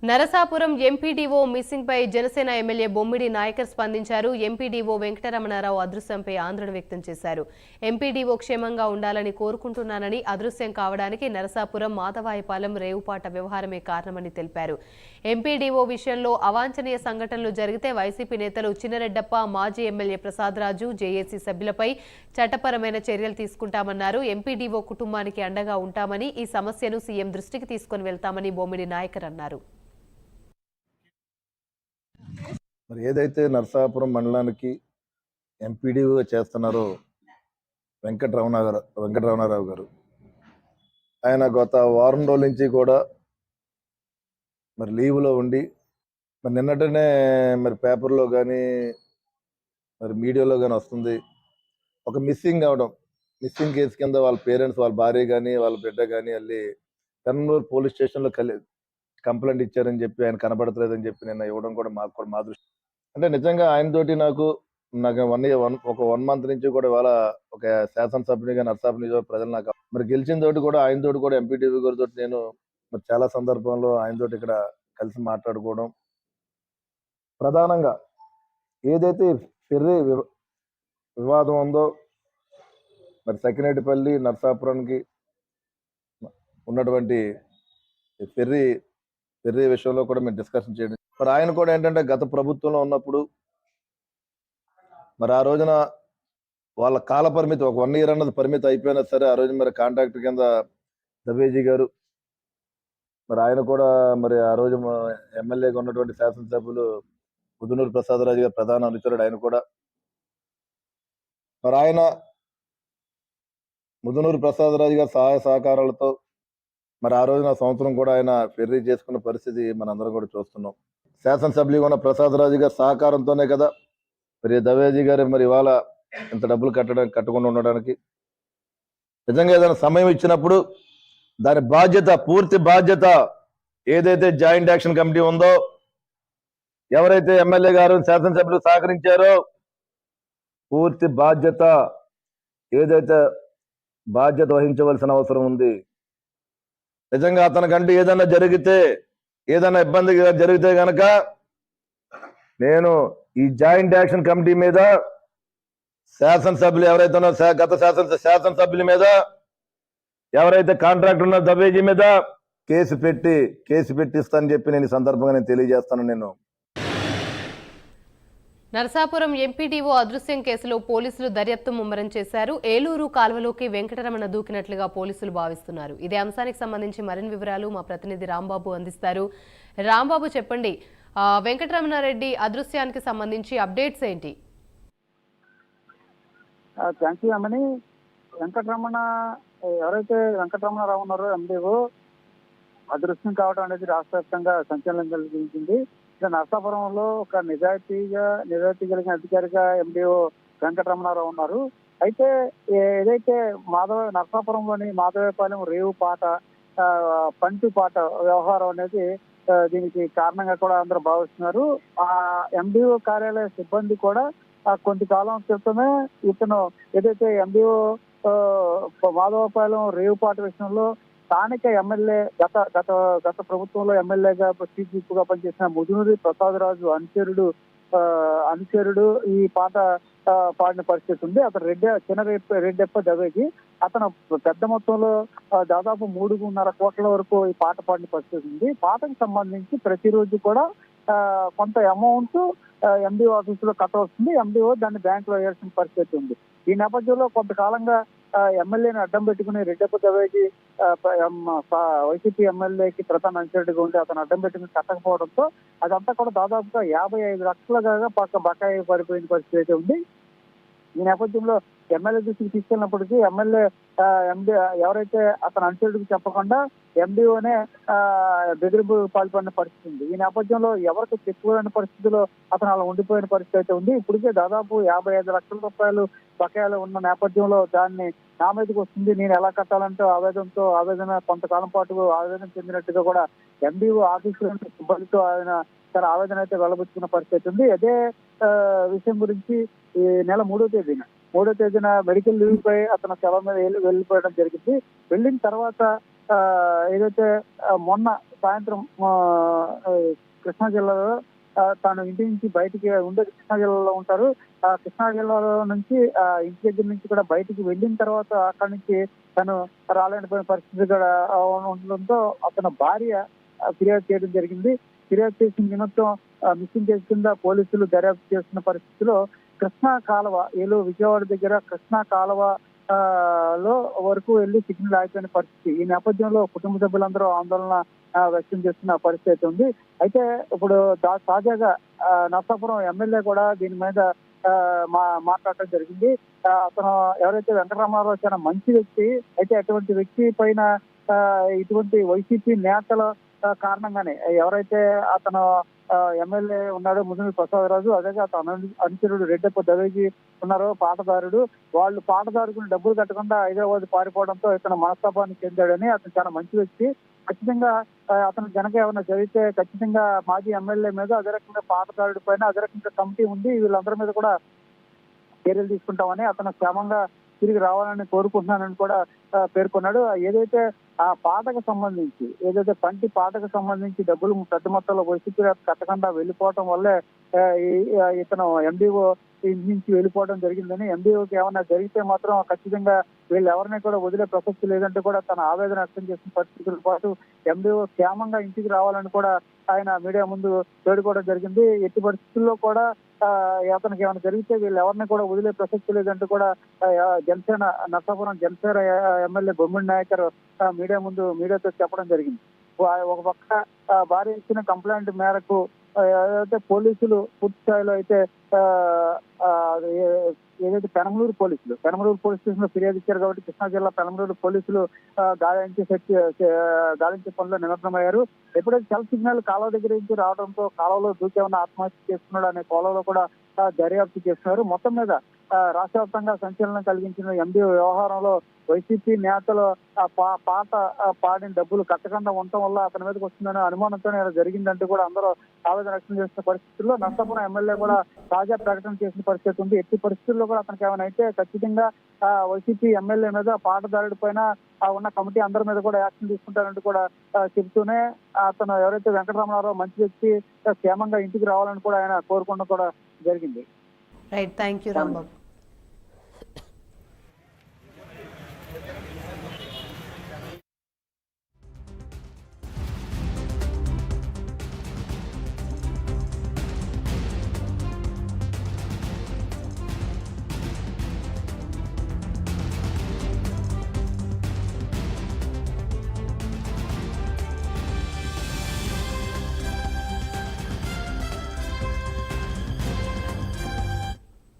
Narasapuram MPDO missing పై Janasena MLA బొమ్మిడి నాయకర్ స్పందించారు. MPDO Venkataramanarao అదృశ్యంపై ఆందోళన వ్యక్తం చేశారు. ఎంపీడీఓ క్షేమంగా ఉండాలని కోరుకుంటున్నానని, అదృశ్యం కావడానికి నరసాపురం మాధవాయపాలెం రేవుపాట వ్యవహారమే కారణమని తెలిపారు. ఎంపీడీఓ విషయంలో అవాంఛనీయ సంఘటనలు జరిగితే వైసీపీ నేతలు చిన్నరెడ్డప్ప, మాజీ ఎమ్మెల్యే ప్రసాదరాజు, జేఏసీ సభ్యులపై చట్టపరమైన చర్యలు తీసుకుంటామన్నారు. ఎంపీడీఓ కుటుంబానికి అండగా ఉంటామని, ఈ సమస్యను సీఎం దృష్టికి తీసుకుని వెళ్తామని బొమ్మిడి నాయకర్ అన్నారు. మరి ఏదైతే నరసాపురం మండలానికి ఎంపీడీఓగా చేస్తున్నారో వెంకటరమణారావు గారు, ఆయన గత వారం రోజుల నుంచి కూడా మరి లీవ్లో ఉండి మరి నిన్నటనే మరి పేపర్లో కానీ మరి మీడియాలో కానీ వస్తుంది ఒక మిస్సింగ్ కేసు కింద వాళ్ళ పేరెంట్స్, వాళ్ళ భార్య కానీ వాళ్ళ బిడ్డ కానీ వెళ్ళి కర్నూలు పోలీస్ స్టేషన్లో కంప్లైంట్ ఇచ్చారని చెప్పి ఆయన కనబడతలేదని చెప్పి నిన్న ఇవ్వడం కూడా మాకు కూడా మా దృష్టి. అంటే నిజంగా ఆయనతోటి నాకు ఒక 1 మంత్ నుంచి కూడా ఇవాళ ఒక శాసనసభ్యునిగా నరసాపురం ప్రజలు నాకు మరి గెలిచిన తోటి కూడా ఆయనతోటి కూడా ఎంపీటీవీ గారితో నేను మరి చాలా సందర్భంలో ఆయనతోటి ఇక్కడ కలిసి మాట్లాడుకోవడం, ప్రధానంగా ఏదైతే ఫెర్రీ వివాదం ఉందో మరి సకినేటిపల్లి నరసాపురానికి ఉన్నటువంటి ఫెర్రీ విషయంలో కూడా మేము డిస్కషన్ చేయడం. మరి ఆయన కూడా ఏంటంటే గత ప్రభుత్వంలో ఉన్నప్పుడు మరి ఆ రోజున వాళ్ళ కాల పరిమితి ఒక 1 year అన్నది పరిమితి అయిపోయినా సరే ఆ రోజు మరి కాంట్రాక్టర్ కింద దవేజీ గారు మరి ఆయన కూడా మరి ఆ రోజు ఎమ్మెల్యేగా ఉన్నటువంటి శాసనసభ్యులు ముదునూరు ప్రసాదరాజు గారు ప్రధాన అనుచరుడు. ఆయన కూడా మరి ఆయన ముదునూరు ప్రసాదరాజు గారి సహాయ సహకారాలతో మరి ఆ రోజున సంవత్సరం కూడా ఆయన ఫెర్రీ చేసుకున్న పరిస్థితి మనందరం కూడా చూస్తున్నాం. శాసనసభ్యులుగా ఉన్న ప్రసాదరాజు గారి సహకారంతోనే కదా మరి దవేజీ గారు మరి ఇవాళ ఇంత డబ్బులు కట్టకుండా ఉండడానికి. నిజంగా ఏదైనా సమయం ఇచ్చినప్పుడు దాని పూర్తి బాధ్యత ఏదైతే జాయింట్ యాక్షన్ కమిటీ ఉందో, ఎవరైతే ఎమ్మెల్యే గారు శాసనసభ్యులు సహకరించారో పూర్తి బాధ్యత వహించవలసిన అవసరం ఉంది. నిజంగా అతనికంటే ఏదైనా ఇబ్బంది జరిగితే గనక నేను ఈ జాయింట్ యాక్షన్ కమిటీ మీద శాసనసభ్యులు ఎవరైతే ఉన్నారో గత శాసనసభ్యుల మీద, ఎవరైతే కాంట్రాక్టర్ ఉన్నారో దవేజీ మీద కేసు పెట్టిస్తానని చెప్పి నేను ఈ సందర్భంగా నేను తెలియజేస్తాను. నేను నరసాపురం ఎంపీడీఓ అదృశ్యం కేసులో పోలీసులు దర్యాప్తు ముమ్మరం చేశారు. ఏలూరు కాల్వలోకి వెంకటరమణ దూకినట్లుగా పోలీసులు భావిస్తున్నారు. ఇదే అంశానికి సంబంధించి మరిన్ని వివరాలు మా ప్రతినిధి రాంబాబు అందిస్తారు. రాంబాబు, చెప్పండి, వెంకటరమణారెడ్డి అదృశ్యానికి సంబంధించి అప్డేట్స్ ఏంటి? థ్యాంక్ యూ అమ్మని. ఎవరైతే వెంకటరమణారావు ఉన్నారో ఎంపీఓ అదృశ్యం కావడం అనేది రాష్ట్ర వ్యాప్తంగా సంచలనం కలిగించింది. నరసాపురంలో ఒక నిజాయితీ కలిగిన అధికారిగా ఎంపీఓ వెంకటరమణారావు ఉన్నారు. అయితే ఏదైతే నరసాపురంలోని మాధవపాలెం రేవుపాట పంటిపాట వ్యవహారం అనేది దీనికి కారణంగా కూడా అందరూ భావిస్తున్నారు. ఆ ఎండిఓ కార్యాలయ సిబ్బంది కూడా కొంతకాలం క్రితమే ఇతను ఏదైతే ఎండిఓ మాధవపాలెం రేవుపాట విషయంలో స్థానిక ఎమ్మెల్యే గత ప్రభుత్వంలో ఎమ్మెల్యేగా చీఫ్ విప్ గా పనిచేసిన ముదునూరి ప్రసాదరాజు అనుచరుడు ఈ పాట పాడిన పరిస్థితి ఉంది. అతను రెడ్డెప్ప దవేజీ అతను పెద్ద మొత్తంలో దాదాపు 3.5 కోట్ల వరకు ఈ పాట పాడిన పరిస్థితి ఉంది. పాటకు సంబంధించి ప్రతిరోజు కూడా కొంత అమౌంట్ ఎండిఓ ఆఫీస్ లో కట్ వస్తుంది. ఎండిఓ దాన్ని బ్యాంక్ లో వేయాల్సిన పరిస్థితి ఉంది. ఈ నేపథ్యంలో కొంతకాలంగా ఎమ్మెల్యేని అడ్డం పెట్టుకుని రెడ్డెప్ప దవేజీ వైసీపీ ఎమ్మెల్యేకి ప్రధాన అనుచరుడిగా ఉండి అతను అడ్డం పెట్టుకుని కట్టకపోవడంతో అదంతా కూడా దాదాపుగా 55 లక్షలుగా బకాయి పడిపోయిన పరిస్థితి అయితే ఉంది. ఈ నేపథ్యంలో ఎమ్మెల్యే దృష్టికి తీసుకెళ్ళినప్పటికీ ఎమ్మెల్యే ఎవరైతే అతను అనుచరుడికి చెప్పకుండా ఎండిఓనే బెదిరింపు పాల్పడిన పరిస్థితి ఉంది. ఈ నేపథ్యంలో ఎవరికి చెప్పుకోలేని పరిస్థితిలో అతను అలా ఉండిపోయిన పరిస్థితి అయితే ఉంది. ఇప్పటికే దాదాపు 55 లక్షల రూపాయలు బకాయిలు ఉన్న నేపథ్యంలో దాన్ని నా మీదకి వస్తుంది, నేను ఎలా కట్టాలంటే ఆవేదన కొంతకాలం పాటు ఆవేదన చెందినట్టుగా కూడా ఎండిఓ ఆఫీసులో సిబ్బందితో ఆయన తన ఆవేదన అయితే వెళ్లబుచ్చుకున్న పరిస్థితి ఉంది. అదే విషయం గురించి ఈ నెల 3వ తేదీన మెడికల్ లీవ్ పై అతను సెలవు మీద వెళ్ళిపోవడం జరిగింది. వెళ్ళిన తర్వాత ఏదైతే మొన్న సాయంత్రం కృష్ణా జిల్లాలో తాను ఇంటి నుంచి బయటికి ఉండేది కృష్ణా జిల్లాలో ఉంటారు. కృష్ణా జిల్లాలో నుంచి ఇంటి దగ్గర నుంచి కూడా బయటికి వెళ్ళిన తర్వాత అక్కడి నుంచి తను రాలేని పరిస్థితి కూడా ఉండడంతో అతని భార్య ఫిర్యాదు చేయడం జరిగింది. ఫిర్యాదు చేసిన నిమిత్తం మిస్సింగ్ కేసు కింద పోలీసులు దర్యాప్తు చేస్తున్న పరిస్థితిలో కృష్ణా కాలువ ఏలూరు విజయవాడ దగ్గర కృష్ణా కాలువ లో వరకు వెళ్లి సిగ్నల్ ఆగిపోయిన పరిస్థితి. ఈ నేపథ్యంలో కుటుంబ సభ్యులందరూ ఆందోళన వ్యక్తం చేస్తున్న పరిస్థితి ఉంది. అయితే ఇప్పుడు తాజాగా నర్సాపురం ఎమ్మెల్యే కూడా దీని మీద మాట్లాడటం జరిగింది. అతను ఎవరైతే వెంకటరామారావు చాలా మంచి వ్యక్తి, అయితే అటువంటి వ్యక్తి పైన ఇటువంటి వైసీపీ నేతల కారణంగానే ఎవరైతే అతను ఎమ్మెల్యే ఉన్నాడు ముదిమి ప్రసాదరాజు, అదే అతను అనుచరుడు రెడ్డప్ప దవేజీ ఉన్నారో పాటదారుడు, వాళ్ళు పాటదారుకుని డబ్బులు కట్టకుండా హైదరాబాద్ పారిపోవడంతో ఇతను మనస్తాపానికి చెందాడని, అతను చాలా మంచి వ్యక్తి, ఖచ్చితంగా అతను జనక ఏమైనా జరిగితే ఖచ్చితంగా మాజీ ఎమ్మెల్యే మీద అదే రకంగా పాటదారుడి పైన అదే రకంగా కమిటీ ఉంది, వీళ్ళందరి మీద కూడా చర్యలు తీసుకుంటామని, అతను క్షేమంగా తిరిగి రావాలని కోరుకుంటున్నానని కూడా పేర్కొన్నాడు. ఏదైతే ఆ పాటకు సంబంధించి ఏదైతే పంటి పాటకు సంబంధించి డబ్బులు పెద్ద మొత్తంలో వైసీపీ కట్టకుండా వెళ్ళిపోవటం వల్లే ఇతను ఎండిఓ నుంచి వెళ్ళిపోవడం జరిగిందని, ఎండిఓకి ఏమైనా జరిగితే మాత్రం ఖచ్చితంగా వీళ్ళు ఎవరిని కూడా వదిలే ప్రసక్తి లేదంటే కూడా తన ఆవేదన వ్యక్తం చేసిన పరిస్థితులతో పాటు ఎండిఓ క్షేమంగా ఇంటికి రావాలని కూడా ఆయన మీడియా ముందు వేడుకోవడం జరిగింది. ఎట్టి పరిస్థితుల్లో కూడా అతనికి ఏమైనా జరిగితే వీళ్ళు ఎవరిని కూడా వదిలే ప్రసక్తి లేదంటూ కూడా జనసేన నర్సాపురం జనసేన ఎమ్మెల్యే బొమ్మిడి నాయకర్ మీడియాతో చెప్పడం జరిగింది. ఒక పక్క భార్య ఇచ్చిన కంప్లైంట్ మేరకు ఏదైతే పోలీసులు పూర్తి స్థాయిలో అయితే ఏదైతే పెనమలూరు పోలీస్ స్టేషన్ లో ఫిర్యాదు ఇచ్చారు కాబట్టి కృష్ణా జిల్లా పెనమలూరు పోలీసులు గాలించే పనిలో నిమగ్నమయ్యారు. ఎప్పుడైతే సెల్ సిగ్నల్ కాలువ దగ్గర నుంచి రావడంతో కాలువలో దూకేమన్నా ఆత్మహత్య చేస్తున్నాడు అనే కోణంలో కూడా దర్యాప్తు చేస్తున్నారు. మొత్తం మీద రాష్ట్ర వ్యాప్తంగా సంచలనం కలిగించిన ఎండిఓ వ్యవహారంలో వైసీపీ నేతలు పాట పాడిన డబ్బులు కట్టకుండా ఉండటం వల్ల అతని మీదకి వస్తుందనే అనుమానంతో జరిగిందంటూ కూడా అందరూ ఆవేదన వ్యక్తం చేసిన పరిస్థితుల్లో నర్సాపురం ఎమ్మెల్యే కూడా తాజా ప్రకటన చేసిన పరిస్థితి ఉంది. ఎట్టి పరిస్థితుల్లో కూడా అతనికి ఏమైనా అయితే ఖచ్చితంగా వైసీపీ ఎమ్మెల్యే మీద పాటదారుడి పైన ఉన్న కమిటీ అందరి మీద కూడా యాక్షన్ తీసుకుంటారంటూ కూడా చెబుతూనే అతను ఎవరైతే వెంకటరామారావు మంచి వ్యక్తి క్షేమంగా ఇంటికి రావాలని కూడా ఆయన కోరుకోవడం కూడా జరిగింది. Right, thank you Rambabu.